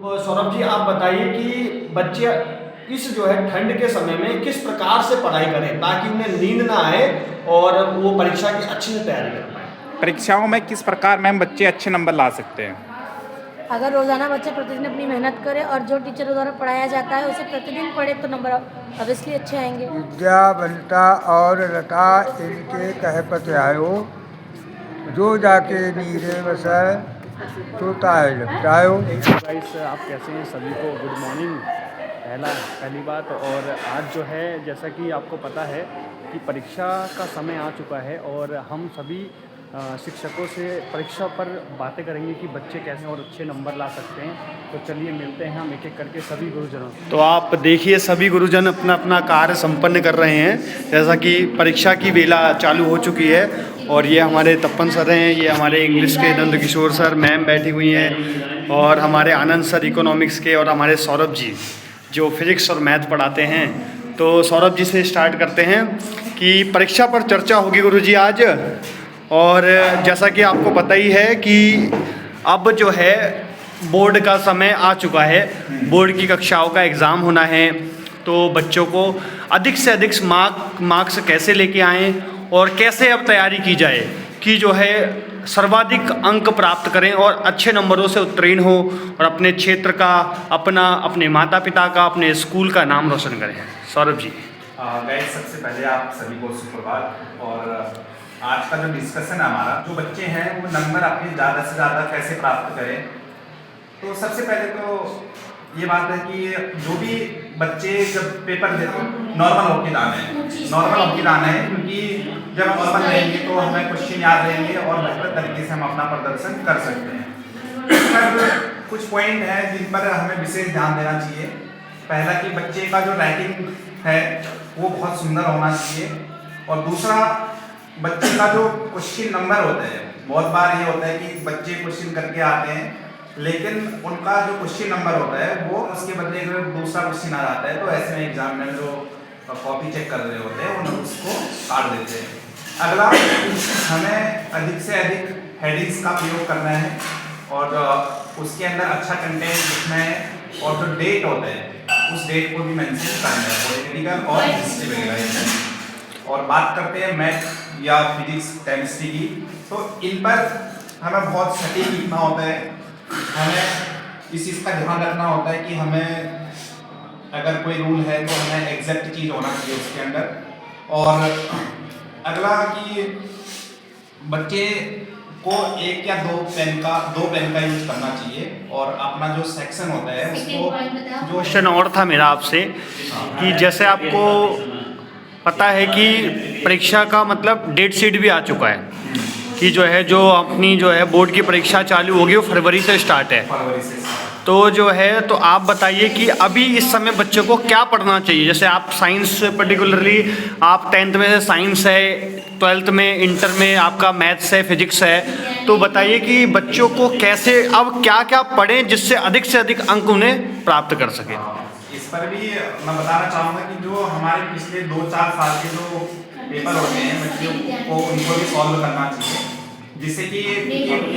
सौरभ जी, आप बताइए कि बच्चे इस जो है ठंड के समय में किस प्रकार से पढ़ाई करें ताकि उन्हें नींद ना आए और वो परीक्षा की अच्छे से तैयारी कर पाएँ? परीक्षाओं में किस प्रकार मैम बच्चे अच्छे नंबर ला सकते हैं? अगर रोज़ाना बच्चे प्रतिदिन अपनी मेहनत करे और जो टीचरों द्वारा पढ़ाया जाता है उसे प्रतिदिन पढ़े तो नंबर ऑब्वियसली अच्छे आएंगे। विद्या वनिता और लता इनके कह पत आयो, जो जाके नीरे बसै तोता है लपटायो। गाइस, आप कैसे हैं? सभी को गुड मॉर्निंग। पहली बात, और आज जो है जैसा कि आपको पता है कि परीक्षा का समय आ चुका है और हम सभी शिक्षकों से परीक्षा पर बातें करेंगे कि बच्चे कैसे और अच्छे नंबर ला सकते हैं। तो चलिए मिलते हैं हम एक एक करके सभी गुरुजनों से। तो आप देखिए, सभी गुरुजन अपना अपना कार्य संपन्न कर रहे हैं। जैसा कि परीक्षा की बेला चालू हो चुकी है और ये हमारे तपन सर हैं, ये हमारे इंग्लिश के नंद किशोर सर, मैम बैठी हुई हैं, और हमारे आनंद सर इकोनॉमिक्स के, और हमारे सौरभ जी जो फिजिक्स और मैथ पढ़ाते हैं। तो सौरभ जी से स्टार्ट करते हैं कि परीक्षा पर चर्चा होगी गुरुजी आज। और जैसा कि आपको पता ही है कि अब जो है बोर्ड का समय आ चुका है, बोर्ड की कक्षाओं का एग्ज़ाम होना है। तो बच्चों को अधिक से अधिक मार्क्स कैसे लेके आएँ और कैसे अब तैयारी की जाए कि जो है सर्वाधिक अंक प्राप्त करें और अच्छे नंबरों से उत्तीर्ण हो और अपने क्षेत्र का, अपने माता पिता का, अपने स्कूल का नाम रोशन करें। सौरभ जी। गाइस, सबसे पहले आप सभी को सुप्रभात। और आज का जो डिस्कशन है हमारा, जो बच्चे हैं वो नंबर अपने ज़्यादा से ज़्यादा कैसे प्राप्त करें। तो सबसे पहले तो ये बात है कि जो भी बच्चे जब पेपर देते हैं नॉर्मल होके लाना है, क्योंकि जब हम नॉर्मल रहेंगे तो हमें क्वेश्चन याद रहेंगे और बेहतर तरीके से हम अपना प्रदर्शन कर सकते हैं। इस पर कुछ पॉइंट हैं जिन पर हमें विशेष ध्यान देना चाहिए। पहला कि बच्चे का जो राइटिंग है वो बहुत सुंदर होना चाहिए, और दूसरा बच्चे का जो क्वेश्चन नंबर होता है, बहुत बार ये होता है कि बच्चे क्वेश्चन करके आते हैं लेकिन उनका जो क्वेश्चन नंबर होता है वो उसके बदले अगर दूसरा क्वेश्चन आ जाता है तो ऐसे में एग्जामिनर जो कॉपी चेक कर रहे होते हैं उन्हें उसको काट देते हैं। अगला, हमें अधिक से अधिक हेडिंग्स का प्रयोग करना है और उसके अंदर अच्छा कंटेंट लिखना है, और जो डेट होता है उस डेट को भी मेंशन करना है, पॉलिटिकल और हिस्ट्री वगैरह। और बात करते हैं मैथ या फिजिक्स केमिस्ट्री की, तो इन पर हमें बहुत सटीक लिखना होता है। हमें इस चीज़ का ध्यान रखना होता है कि हमें अगर कोई रूल है तो हमें एग्जैक्ट चीज़ होना चाहिए उसके अंदर। और अगला कि बच्चे को एक या दो पेन का यूज करना चाहिए, और अपना जो सेक्शन होता है उसको जो क्वेश्चन और था मेरा आपसे कि जैसे आपको पता है कि परीक्षा का मतलब डेट शीट भी आ चुका है कि जो है जो अपनी जो है बोर्ड की परीक्षा चालू होगी वो फरवरी से स्टार्ट है। फरवरी से तो जो है, तो आप बताइए कि अभी इस समय बच्चों को क्या पढ़ना चाहिए। जैसे आप साइंस, पर्टिकुलरली आप 10th में साइंस है, 12th में, इंटर में आपका मैथ्स है, फिजिक्स है, तो बताइए कि बच्चों को कैसे अब क्या क्या पढ़ें जिससे अधिक से अधिक अंक उन्हें प्राप्त कर सकें। इस पर भी मैं बताना चाहूँगा कि जो हमारे पिछले 2-4 साल के जो पेपर होते हैं बच्चों को उनको भी सॉल्व करना चाहिए, जिससे कि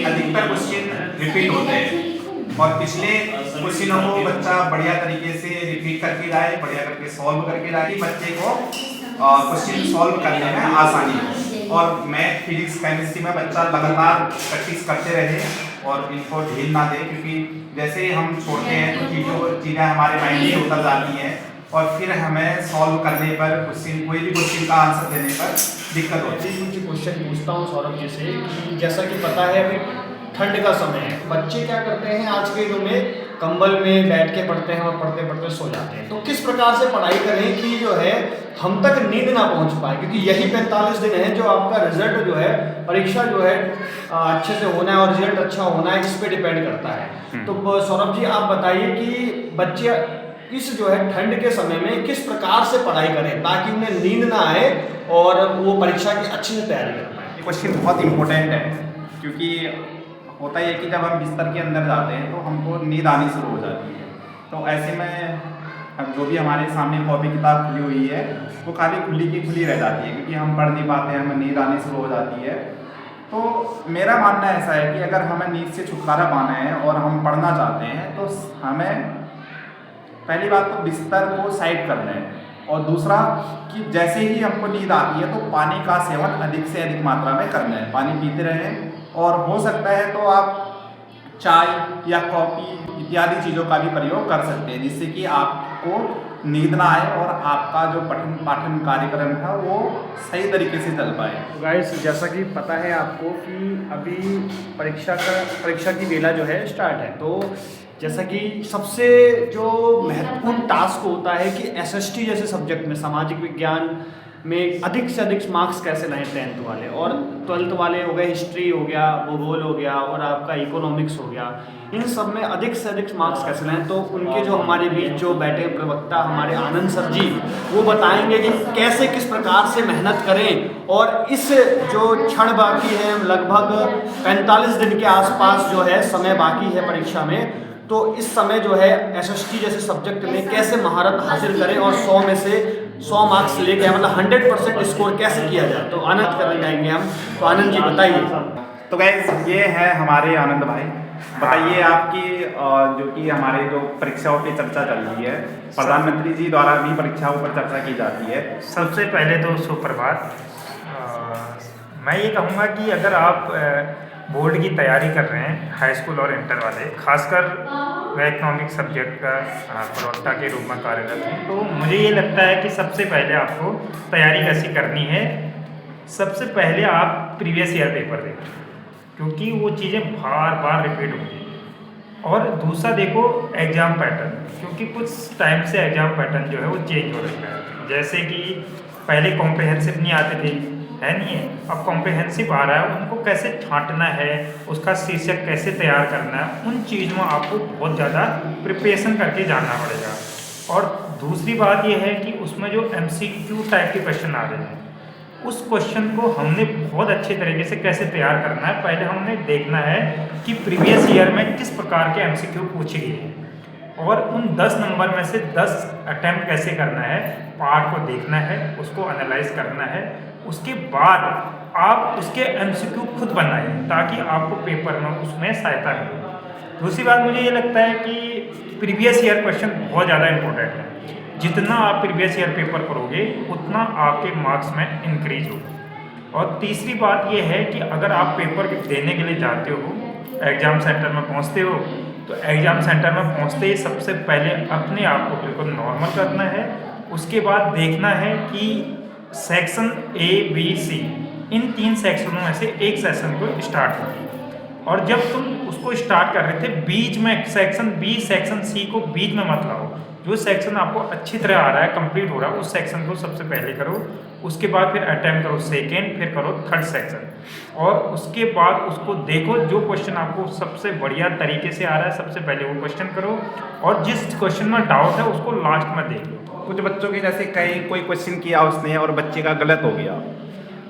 अधिकतर क्वेश्चन रिपीट होते हैं और पिछले क्वेश्चनों को बच्चा बढ़िया तरीके से रिपीट करके जाए, बढ़िया करके सॉल्व करके जाए, बच्चे को क्वेश्चन सॉल्व करने में आसानी हो। और मैथ, फिजिक्स, केमिस्ट्री में बच्चा लगातार प्रैक्टिस करते रहे और इनको ढील ना दे, क्योंकि जैसे हम छोड़ते हैं तो चीज़ें हमारे माइंड में उतर जाती हैं और फिर हमें सॉल्व करने पर कोई भी क्वेश्चन का आंसर देने पर दिक्कत होती है। कुछ क्वेश्चन पूछता हूँ सौरभ जी से कि जैसा कि पता है अभी ठंड का समय है, बच्चे क्या करते हैं आज के दिनों में कंबल में बैठ के पढ़ते हैं और पढ़ते पढ़ते सो जाते हैं। तो किस प्रकार से पढ़ाई करें कि जो है हम तक नींद ना पहुंच पाए, क्योंकि यही 45 दिन है जो आपका रिजल्ट जो है, परीक्षा जो है अच्छे से होना है और रिजल्ट अच्छा होना है, इस पे डिपेंड करता है। तो सौरभ जी, आप बताइए कि बच्चे इस जो है ठंड के समय में किस प्रकार से पढ़ाई करें ताकि उन्हें नींद ना आए और वो परीक्षा की अच्छे से तैयारी कर पाए। ये क्वेश्चन बहुत इंपॉर्टेंट है, क्योंकि होता ही है कि जब हम बिस्तर के अंदर जाते हैं तो हमको नींद आनी शुरू हो जाती है। तो ऐसे में अब जो भी हमारे सामने कॉपी किताब खुली हुई है वो खाली खुली की खुली रह जाती है, क्योंकि हम पढ़ नहीं पाते हैं, हमें नींद आनी शुरू हो जाती है। तो मेरा मानना ऐसा है कि अगर हमें नींद से छुटकारा पाना है और हम पढ़ना चाहते हैं तो हमें पहली बात तो बिस्तर को साइड करना है, और दूसरा कि जैसे ही हमको नींद आती है तो पानी का सेवन अधिक से अधिक मात्रा में करना है, पानी पीते रहें। और हो सकता है तो आप चाय या कॉफ़ी इत्यादि चीज़ों का भी प्रयोग कर सकते हैं, जिससे कि आपको नींद ना आए और आपका जो पठन पाठन कार्यक्रम है वो सही तरीके से चल पाए। तो गाइस, जैसा कि पता है आपको कि अभी परीक्षा की वेला जो है स्टार्ट है, तो जैसा कि सबसे जो महत्वपूर्ण टास्क होता है कि एसएसटी जैसे सब्जेक्ट में, सामाजिक विज्ञान में अधिक से अधिक मार्क्स कैसे लाएं 10th वाले, और 12th वाले हो गए, हिस्ट्री हो गया, भूगोल हो गया और आपका इकोनॉमिक्स हो गया, इन सब में अधिक से अधिक मार्क्स कैसे लाएं। तो उनके जो हमारे बीच जो बैठे प्रवक्ता हमारे आनंद सर जी, वो बताएंगे कि कैसे किस प्रकार से मेहनत करें। और इस जो क्षण बाकी है, लगभग 45 दिन के आसपास जो है समय बाकी है परीक्षा में, तो इस समय जो है एसएसटी जैसे सब्जेक्ट में कैसे महारत हासिल करें और 100 में से 100 मार्क्स लेके, मतलब 100% स्कोर कैसे किया जाए। तो आनंद करने जाएंगे हम। तो आनंद जी बताइए। तो गाइस, ये है हमारे आनंद भाई, बताइए आपकी जो कि हमारे जो परीक्षाओं की चर्चा चल रही है, प्रधानमंत्री जी द्वारा भी परीक्षाओं पर चर्चा की जाती है। सबसे पहले तो सुप्रभात। मैं ये कहूँगा कि अगर आप बोर्ड की तैयारी कर रहे हैं, हाई स्कूल और इंटर वाले, खासकर मैं इकोनॉमिक सब्जेक्ट का प्रवक्ता के रूप में कार्यरत हूँ, तो मुझे ये लगता है कि सबसे पहले आपको तैयारी कैसी करनी है। सबसे पहले आप प्रीवियस ईयर पेपर देखें, क्योंकि वो चीज़ें बार बार रिपीट होंगी। और दूसरा देखो एग्ज़ाम पैटर्न, क्योंकि कुछ टाइम से एग्ज़ाम पैटर्न जो है वो चेंज हो रहा है। जैसे कि पहले कॉम्प्रिहेंसिव नहीं आते थे, है नहीं है, अब कॉम्प्रिहेंसिव आ रहा है, उनको कैसे छांटना है, उसका शीर्षक कैसे तैयार करना है, उन चीज़ों में आपको बहुत ज़्यादा प्रिपरेशन करके जाना पड़ेगा। और दूसरी बात यह है कि उसमें जो MCQ टाइप के क्वेश्चन आ रहे हैं, उस क्वेश्चन को हमने बहुत अच्छे तरीके से कैसे तैयार करना है। पहले हमने देखना है कि प्रीवियस ईयर में किस प्रकार के MCQ पूछे गए हैं, और उन 10 नंबर में से 10 अटैम्प्ट कैसे करना है, पार्ट को देखना है, उसको एनालाइज करना है। उसके बाद आप उसके MCQ खुद बनाएं, ताकि आपको पेपर में उसमें सहायता मिले। दूसरी बात मुझे ये लगता है कि प्रीवियस ईयर क्वेश्चन बहुत ज़्यादा इम्पोर्टेंट है। जितना आप प्रीवियस ईयर पेपर करोगे उतना आपके मार्क्स में इंक्रीज होगा। और तीसरी बात ये है कि अगर आप पेपर देने के लिए जाते हो, एग्ज़ाम सेंटर में पहुंचते हो, तो एग्ज़ाम सेंटर में पहुंचते ही सबसे पहले अपने आप को बिल्कुल नॉर्मल करना है। उसके बाद देखना है कि सेक्शन A, B, C, इन 3 सेक्शनों में से एक सेक्शन को स्टार्ट कीजिए। और जब तुम उसको स्टार्ट कर रहे थे, बीच में सेक्शन B, सेक्शन C को बीच में मत लाओ। जो सेक्शन आपको अच्छी तरह आ रहा है, कंप्लीट हो रहा है, उस सेक्शन को सबसे पहले करो। उसके बाद फिर अटेम्प्ट करो सेकेंड, फिर करो थर्ड सेक्शन, और उसके बाद उसको देखो जो क्वेश्चन आपको सबसे बढ़िया तरीके से आ रहा है, सबसे पहले वो क्वेश्चन करो। और जिस क्वेश्चन में डाउट है उसको लास्ट में देख लो। कुछ बच्चों के जैसे कोई क्वेश्चन किया उसने और बच्चे का गलत हो गया,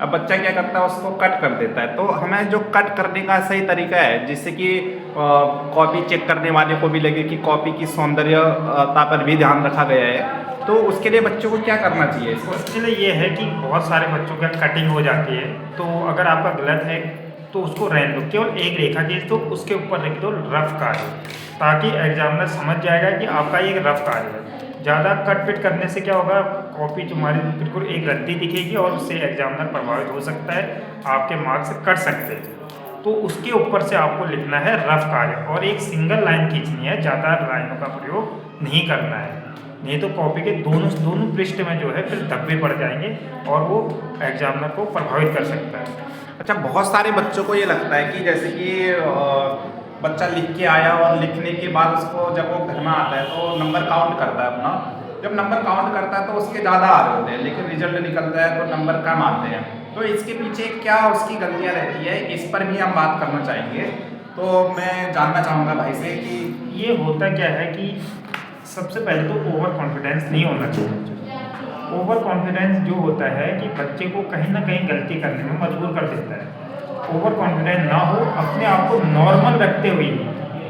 अब बच्चा क्या करता है, उसको कट कर देता है। तो हमें जो कट करने का सही तरीका है, जिससे कि कॉपी चेक करने वाले को भी लगे कि कॉपी की सौंदर्यता पर भी ध्यान रखा गया है, तो उसके लिए बच्चों को क्या करना चाहिए? उसके लिए ये है कि बहुत सारे बच्चों का कटिंग हो जाती है, तो अगर आपका गलत है तो उसको रहने दो, केवल एक रेखा खींच दो, उसके ऊपर लिख दो रफ कार्य, ताकि एग्जामिनर समझ जाएगा कि आपका ये रफ कार्य है। ज़्यादा कट पिट करने से क्या होगा, कॉपी तुम्हारी बिल्कुल एक रद्दी दिखेगी और उससे एग्जामिनर प्रभावित हो सकता है, आपके मार्क्स कट सकते हैं। तो उसके ऊपर से आपको लिखना है रफ कार्य, और एक सिंगल लाइन खींचनी है, ज़्यादा लाइनों का प्रयोग नहीं करना है, नहीं तो कॉपी के दोनों पृष्ठ में जो है फिर धब्बे पड़ जाएंगे और वो एग्जामिनर को प्रभावित कर सकता है। अच्छा, बहुत सारे बच्चों को ये लगता है कि जैसे कि बच्चा लिख के आया और लिखने के बाद उसको जब वो घर में आता है तो नंबर काउंट करता है अपना। जब नंबर काउंट करता है तो उसके ज़्यादा आ रहे होते हैं, लेकिन रिजल्ट निकलता है तो नंबर कम आते हैं। तो इसके पीछे क्या उसकी गलतियाँ रहती है, इस पर भी हम बात करना चाहेंगे। तो मैं जानना चाहूँगा भाई से कि ये होता क्या है कि सबसे पहले तो ओवर कॉन्फिडेंस नहीं होना चाहिए। ओवर कॉन्फिडेंस जो होता है कि बच्चे को कहीं ना कहीं गलती करने में मजबूर कर देता है। ओवर कॉन्फिडेंस ना हो, अपने आप को नॉर्मल रखते हुए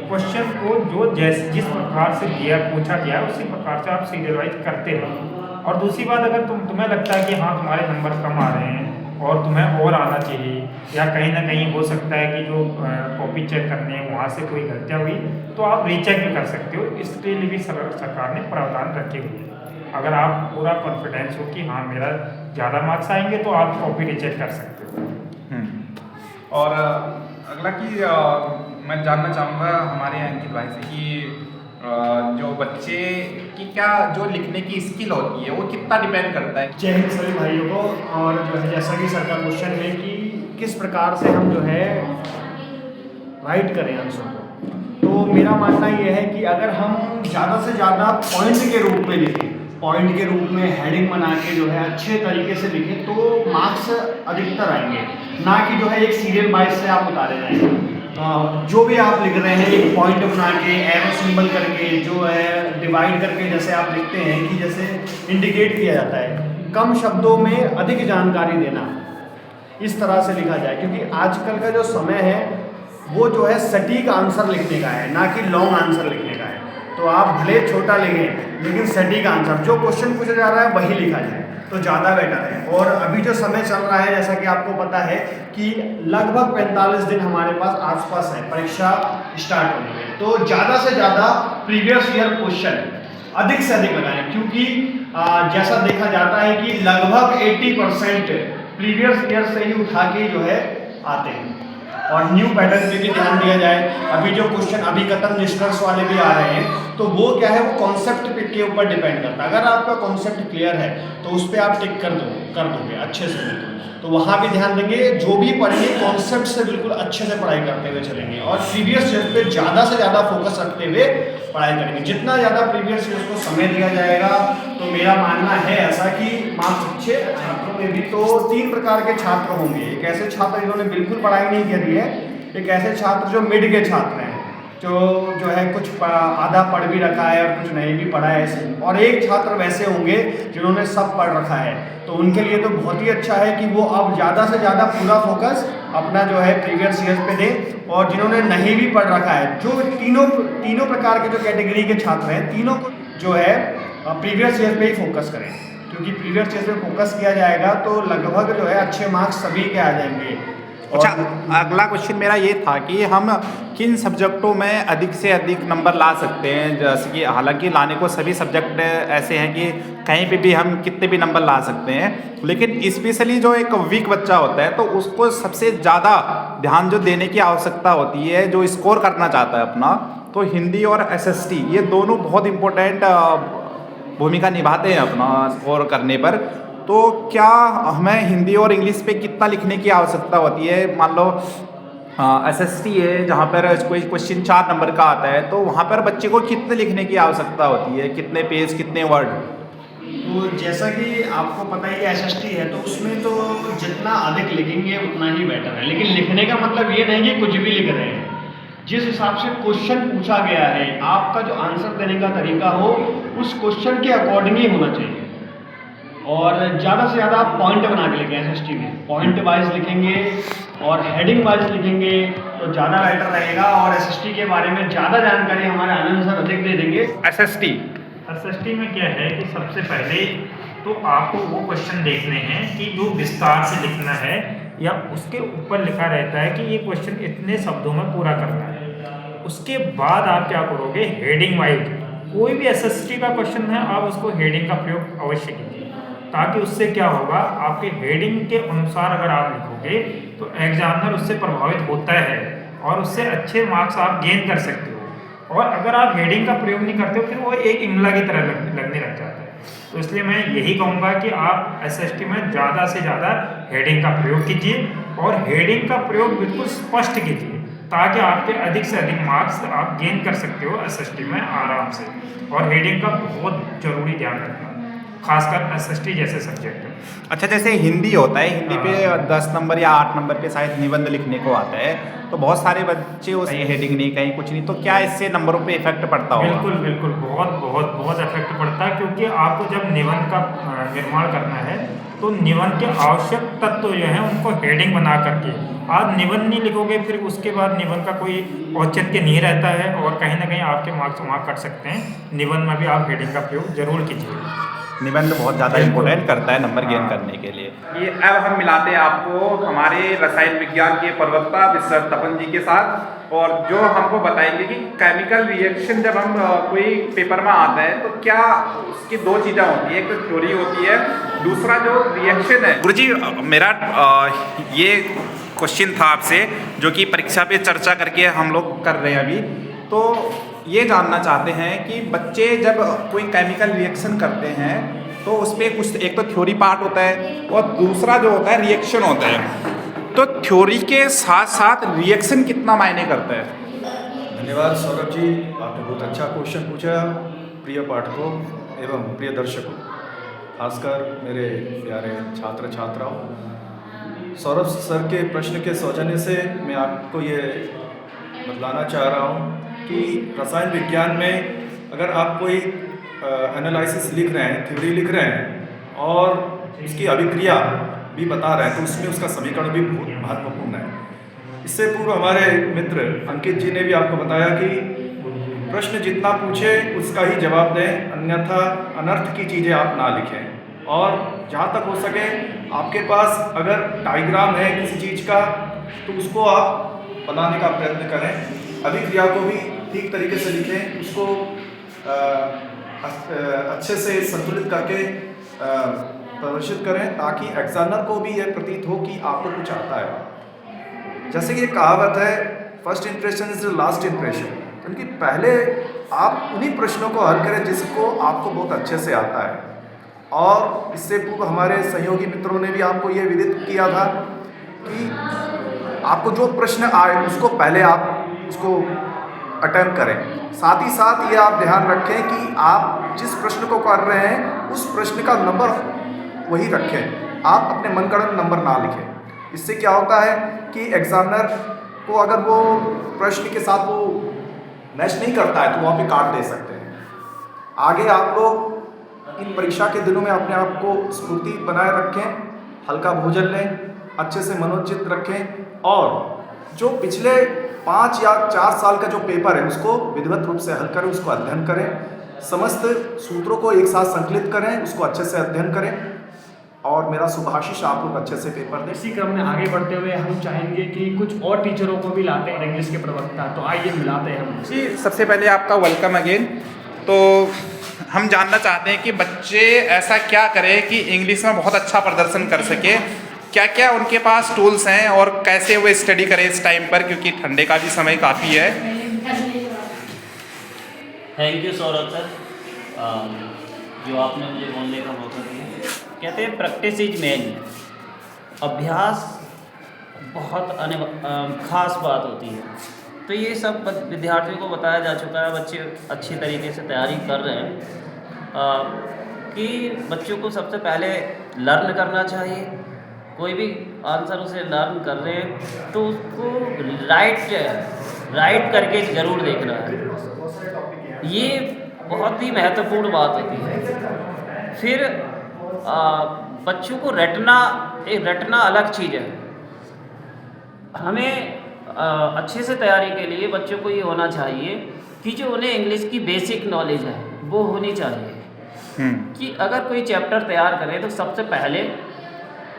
क्वेश्चन को जो जिस प्रकार से दिया पूछा गया उसी प्रकार से आप सीरियल वाइज करते रहो। और दूसरी बात, अगर तुम्हें लगता है कि हाँ तुम्हारे नंबर कम आ रहे हैं और तुम्हें और आना चाहिए, या कहीं ना कहीं हो सकता है कि जो कॉपी चेक करने हैं वहाँ से कोई गलतियाँ हुई तो आप रीचेक भी कर सकते हो। इसके लिए भी सरकार ने प्रावधान रखे हुए हैं। अगर आप पूरा कॉन्फिडेंस हो कि हाँ मेरा ज़्यादा मार्क्स आएंगे तो आप कॉपी रीचेक कर सकते हो। और अगला कि मैं जानना चाहूँगा हमारे यहाँ अंकित भाई से कि जो बच्चे की क्या जो लिखने की स्किल होती है वो कितना डिपेंड करता है। जय हिंद सभी भाइयों को। और जो है जैसा कि सर का क्वेश्चन है कि किस प्रकार से हम जो है राइट करें आंसर को, तो मेरा मानना ये है कि अगर हम ज़्यादा से ज़्यादा पॉइंट के रूप में लिखें, पॉइंट के रूप में हेडिंग बना के जो है अच्छे तरीके से लिखें तो मार्क्स अधिकतर आएंगे, ना कि जो है एक सीरियल वाइज से आप उतारे जाएंगे। जो भी आप लिख रहे हैं एक पॉइंट बना के एरो सिंबल करके जो है डिवाइड करके जैसे आप लिखते हैं कि जैसे इंडिकेट किया जाता है, कम शब्दों में अधिक जानकारी देना, इस तरह से लिखा जाए। क्योंकि आजकल का जो समय है वो जो है सटीक आंसर लिखने का है, ना कि लॉन्ग आंसर लिखने का है। तो आप भले छोटा लिखें लेकिन सटीक आंसर जो क्वेश्चन पूछा जा रहा है वही लिखा जाए तो ज़्यादा बेटर है। और अभी जो समय चल रहा है जैसा कि आपको पता है कि लगभग 45 दिन हमारे पास आसपास है परीक्षा स्टार्ट होने में, तो ज़्यादा से ज़्यादा प्रीवियस ईयर क्वेश्चन अधिक से अधिक लगाएं। क्योंकि जैसा देखा जाता है कि लगभग 80% प्रीवियस ईयर से ही उठा के जो है आते हैं। और न्यू पैटर्न पे भी ध्यान दिया जाए। अभी जो क्वेश्चन अभिकथन निष्कर्ष वाले भी आ रहे हैं तो वो क्या है, वो कॉन्सेप्ट के ऊपर डिपेंड करता है। अगर आपका कॉन्सेप्ट क्लियर है तो उस पर आप टिक कर दोगे अच्छे से बिल्कुल, तो वहाँ भी ध्यान देंगे। जो भी पढ़ेंगे कॉन्सेप्ट से बिल्कुल अच्छे से पढ़ाई करते हुए चलेंगे और प्रीवियस ईयर पे ज़्यादा से ज़्यादा फोकस रखते हुए पढ़ाई करेंगे। जितना ज़्यादा प्रीवियस ईयर को समय दिया जाएगा तो मेरा मानना है ऐसा कि मार्क्स अच्छे। छात्रों में भी तो 3 प्रकार के छात्र होंगे। एक ऐसे छात्र जिन्होंने बिल्कुल पढ़ाई नहीं करी है, एक ऐसे छात्र जो मिड के छात्र हैं जो है कुछ आधा पढ़ भी रखा है और कुछ नहीं भी पढ़ा है ऐसे, और एक छात्र वैसे होंगे जिन्होंने सब पढ़ रखा है। तो उनके लिए तो बहुत ही अच्छा है कि वो अब ज़्यादा से ज़्यादा पूरा फोकस अपना जो है प्रीवियस ईयर पे दें। और जिन्होंने नहीं भी पढ़ रखा है, जो तीनों प्रकार के जो कैटेगरी के छात्र हैं, तीनों को जो है प्रीवियस ईयर पे ही फोकस करें। क्योंकि प्रीवियस ईयर पे फोकस किया जाएगा तो लगभग जो है अच्छे मार्क्स सभी के आ जाएंगे। अच्छा, अगला क्वेश्चन मेरा ये था कि हम किन सब्जेक्टों में अधिक से अधिक नंबर ला सकते हैं। जैसे कि हालांकि लाने को सभी सब्जेक्ट ऐसे हैं कि कहीं पे भी हम कितने भी नंबर ला सकते हैं, लेकिन स्पेशली जो एक वीक बच्चा होता है तो उसको सबसे ज़्यादा ध्यान जो देने की आवश्यकता होती है, जो स्कोर करना चाहता है अपना, तो हिंदी और SST ये दोनों बहुत इम्पोर्टेंट भूमिका निभाते हैं अपना स्कोर करने पर। तो क्या हमें हिंदी और इंग्लिश पे कितना लिखने की आवश्यकता होती है। मान लो SST है जहाँ पर कोई क्वेश्चन 4 नंबर का आता है तो वहाँ पर बच्चे को कितने लिखने की आवश्यकता होती है, कितने पेज, कितने वर्ड। तो जैसा कि आपको पता ही SST है तो उसमें तो जितना अधिक लिखेंगे उतना ही बेटर है। लेकिन लिखने का मतलब ये नहीं कि कुछ भी लिख रहे हैं, जिस हिसाब से क्वेश्चन पूछा गया है आपका जो आंसर देने का तरीका हो उस क्वेश्चन के अकॉर्डिंग ही होना चाहिए। और ज़्यादा से ज़्यादा आप पॉइंट बना के लिखें। SST में पॉइंट वाइज लिखेंगे और हेडिंग वाइज लिखेंगे तो ज़्यादा बेटर रहेगा। और SST के बारे में ज़्यादा जानकारी हमारे आनंद सर अधिक दे देंगे। SST में क्या है कि सबसे पहले तो आपको वो क्वेश्चन देखने हैं कि जो विस्तार से लिखना है या उसके ऊपर लिखा रहता है कि ये क्वेश्चन इतने शब्दों में पूरा करना है। उसके बाद आप क्या करोगे, हेडिंग वाइज कोई भी SST का क्वेश्चन है आप उसको हेडिंग का प्रयोग अवश्य कीजिए, ताकि उससे क्या होगा, आपके हेडिंग के अनुसार अगर आप लिखोगे तो एग्जामिनर उससे प्रभावित होता है और उससे अच्छे मार्क्स आप गेन कर सकते हो। और अगर आप हेडिंग का प्रयोग नहीं करते हो फिर वो एक इमला की तरह लगने लग जाता है। तो इसलिए मैं यही कहूँगा कि आप SST में ज़्यादा से ज़्यादा हेडिंग का प्रयोग कीजिए और हेडिंग का प्रयोग बिल्कुल स्पष्ट कीजिए ताकि आपके अधिक से अधिक मार्क्स आप गेन कर सकते हो SST में आराम से। और हेडिंग का बहुत ज़रूरी ध्यान रखना, खासकर SST जैसे सब्जेक्ट है। अच्छा, जैसे हिंदी होता है, हिंदी पे 10 नंबर या 8 नंबर पे शायद निबंध लिखने को आता है, तो बहुत सारे बच्चे उस हेडिंग नहीं, कहीं कुछ नहीं, तो क्या इससे नंबरों पे इफेक्ट पड़ता होगा? बिल्कुल बिल्कुल, बहुत इफेक्ट पड़ता है। क्योंकि आपको जब निबंध का निर्माण करना है तो निबंध के आवश्यक तत्व जो हैं उनको हेडिंग बना करके आप निबंध नहीं लिखोगे, फिर उसके बाद निबंध का कोई औचित्य नहीं रहता है और कहीं ना कहीं आपके मार्क्स वहाँ कट सकते हैं। निबंध में भी आप हेडिंग का प्रयोग जरूर कीजिए। निबंध बहुत ज़्यादा इम्पोर्टेंट करता है नंबर गेन करने के लिए। ये अब हम मिलाते हैं आपको हमारे रसायन विज्ञान के प्रवक्ता मिस्टर तपन जी के साथ, और जो हमको बताएंगे कि केमिकल रिएक्शन जब हम कोई पेपर में आता है तो क्या उसकी दो चीज़ें होती है, एक तो थ्योरी होती है, दूसरा जो रिएक्शन है। गुरुजी मेरा ये क्वेश्चन था आपसे जो कि परीक्षा पे चर्चा करके हम लोग कर रहे हैं अभी, तो ये जानना चाहते हैं कि बच्चे जब कोई केमिकल रिएक्शन करते हैं तो उस पर कुछ एक तो थ्योरी पार्ट होता है और दूसरा जो होता है रिएक्शन होता है, तो थ्योरी के साथ साथ रिएक्शन कितना मायने करता है? धन्यवाद सौरभ जी, आपने बहुत अच्छा क्वेश्चन पूछा। प्रिय पाठकों एवं प्रिय दर्शकों, खासकर मेरे प्यारे छात्र छात्राओं, सौरभ सर के प्रश्न के सौजन्य से मैं आपको ये बतलाना चाह रहा हूँ कि रसायन विज्ञान में अगर आप कोई एनालिसिस लिख रहे हैं, थ्योरी लिख रहे हैं और उसकी अभिक्रिया भी बता रहे हैं, तो उसमें उसका समीकरण भी बहुत महत्वपूर्ण है। इससे पूर्व हमारे मित्र अंकित जी ने भी आपको बताया कि प्रश्न जितना पूछे उसका ही जवाब दें, अन्यथा अनर्थ की चीज़ें आप ना लिखें। और जहाँ तक हो सके आपके पास अगर डायग्राम है किसी चीज़ का तो उसको आप बनाने का प्रयत्न करें, अभिक्रिया को भी ठीक तरीके से लिखें, उसको अच्छे से संतुलित करके प्रदर्शित करें ताकि एग्जामिनर को भी यह प्रतीत हो कि आपको कुछ आता है। जैसे कि एक कहावत है, first impression is the last impression, क्योंकि पहले आप उन्हीं प्रश्नों को हल करें जिसको आपको बहुत अच्छे से आता है। और इससे पूर्व हमारे सहयोगी मित्रों ने भी आपको ये विदित किया था कि आपको जो प्रश्न आए उसको पहले आप उसको अटेम्प्ट करें। साथ ही साथ ये आप ध्यान रखें कि आप जिस प्रश्न को कर रहे हैं उस प्रश्न का नंबर वही रखें, आप अपने मनगढ़ंत नंबर ना लिखें। इससे क्या होता है कि एग्जामिनर को अगर वो प्रश्न के साथ वो मैच नहीं करता है तो वहाँ पे काट दे सकते हैं। आगे आप लोग इन परीक्षा के दिनों में अपने आप को स्फूर्ति बनाए रखें, हल्का भोजन लें, अच्छे से मनोचित रखें और जो पिछले 5 या 4 साल का जो पेपर है उसको विधिवत रूप से हल करें, उसको अध्ययन करें, समस्त सूत्रों को एक साथ संकलित करें, उसको अच्छे से अध्ययन करें और मेरा शुभाशीष आप लोग अच्छे से पेपर दें। इसी क्रम में आगे बढ़ते हुए हम चाहेंगे कि कुछ और टीचरों को भी लाते हैं इंग्लिश के प्रवक्ता, तो आइए मिलाते हैं हम जी। सबसे पहले आपका वेलकम अगेन। तो हम जानना चाहते हैं कि बच्चे ऐसा क्या करें कि इंग्लिश में बहुत अच्छा प्रदर्शन कर सके, क्या क्या उनके पास टूल्स हैं और कैसे वो स्टडी करें इस टाइम पर, क्योंकि ठंडे का भी समय काफ़ी है। थैंक यू सौरभ सर, जो आपने मुझे बोलने का मौका दिया। कहते हैं प्रैक्टिस इज मेन, अभ्यास बहुत खास बात होती है। तो ये सब विद्यार्थियों को बताया जा चुका है, बच्चे अच्छी तरीके से तैयारी कर रहे हैं कि बच्चों को सबसे पहले लर्न करना चाहिए। कोई भी आंसर उसे लर्न कर रहे हैं तो उसको राइट करके ज़रूर देखना है, ये बहुत ही महत्वपूर्ण बात होती है। फिर बच्चों को रटना अलग चीज़ है। हमें अच्छे से तैयारी के लिए बच्चों को ये होना चाहिए कि जो उन्हें इंग्लिश की बेसिक नॉलेज है वो होनी चाहिए। कि अगर कोई चैप्टर तैयार करें तो सबसे पहले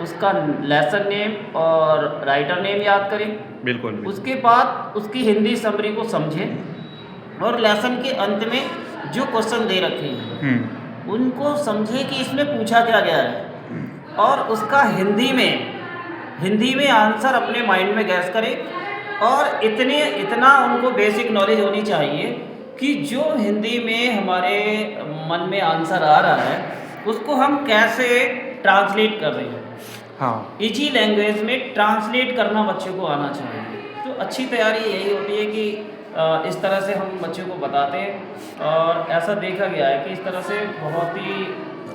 उसका लेसन नेम और राइटर नेम याद करें। बिल्कुल। उसके बाद उसकी हिंदी समरी को समझें और लेसन के अंत में जो क्वेश्चन दे रखे हैं उनको समझें कि इसमें पूछा क्या गया है और उसका हिंदी में आंसर अपने माइंड में गैस करें। और इतना उनको बेसिक नॉलेज होनी चाहिए कि जो हिंदी में हमारे मन में आंसर आ रहा है उसको हम कैसे ट्रांसलेट कर रहे हैं। हाँ, इजी लैंग्वेज में ट्रांसलेट करना बच्चों को आना चाहिए। तो अच्छी तैयारी यही होती है कि इस तरह से हम बच्चों को बताते हैं और ऐसा देखा गया है कि इस तरह से बहुत ही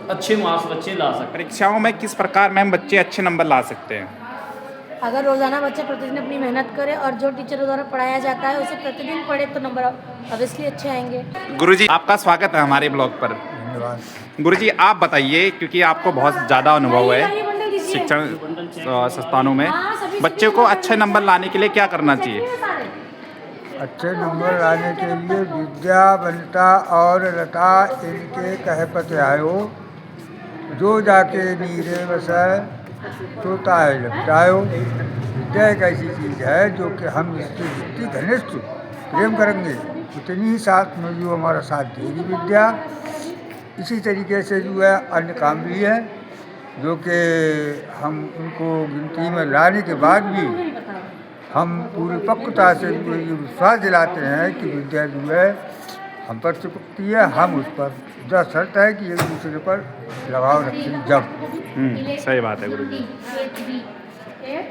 अच्छे मार्क्स बच्चे ला सकते हैं। परीक्षाओं में किस प्रकार मैम बच्चे अच्छे नंबर ला सकते हैं? अगर रोज़ाना बच्चे प्रतिदिन अपनी मेहनत करे और जो टीचरों द्वारा पढ़ाया जाता है उसे प्रतिदिन पढ़े तो नंबर ऑब्वियसली अच्छे आएंगे। गुरुजी आपका स्वागत है हमारे ब्लॉग पर। धन्यवाद। गुरुजी आप बताइए, क्योंकि आपको बहुत ज़्यादा अनुभव है शिक्षण संस्थानों में, बच्चे को अच्छे नंबर लाने के लिए क्या करना चाहिए? अच्छे नंबर लाने के लिए विद्या वनिता और लता इनके कहे पत आयो, जो जाके नीरे बसै तो ताहे लपटायो। विद्या एक ऐसी चीज़ है जो कि हम इससे जितनी घनिष्ठ प्रेम करेंगे उतनी ही साथ में जो हमारा साथ देगी विद्या। इसी तरीके से जो है अन्य काम भी है जो कि हम उनको गिनती में लाने के बाद भी हम पूरी पक्वता से जो ये विश्वास दिलाते हैं कि विद्या जो है हम पर चिपकती है, हम उस पर जो शर्त है कि एक दूसरे पर लगाव रखें जब। सही बात है गुरु जी।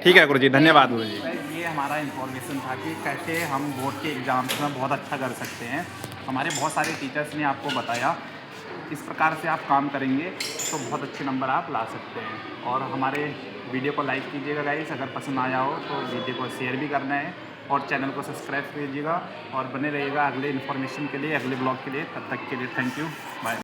ठीक है गुरु जी, धन्यवाद गुरु जी। ये हमारा इन्फॉर्मेशन था कि कैसे हम बोर्ड के एग्ज़ाम्स में बहुत अच्छा कर सकते हैं। हमारे बहुत सारे टीचर्स ने आपको बताया इस प्रकार से आप काम करेंगे तो बहुत अच्छे नंबर आप ला सकते हैं। और हमारे वीडियो को लाइक कीजिएगा गाइस, अगर पसंद आया हो तो वीडियो को शेयर भी करना है और चैनल को सब्सक्राइब कीजिएगा और बने रहिएगा अगले इन्फॉर्मेशन के लिए, अगले ब्लॉग के लिए। तब तक के लिए थैंक यू, बाय।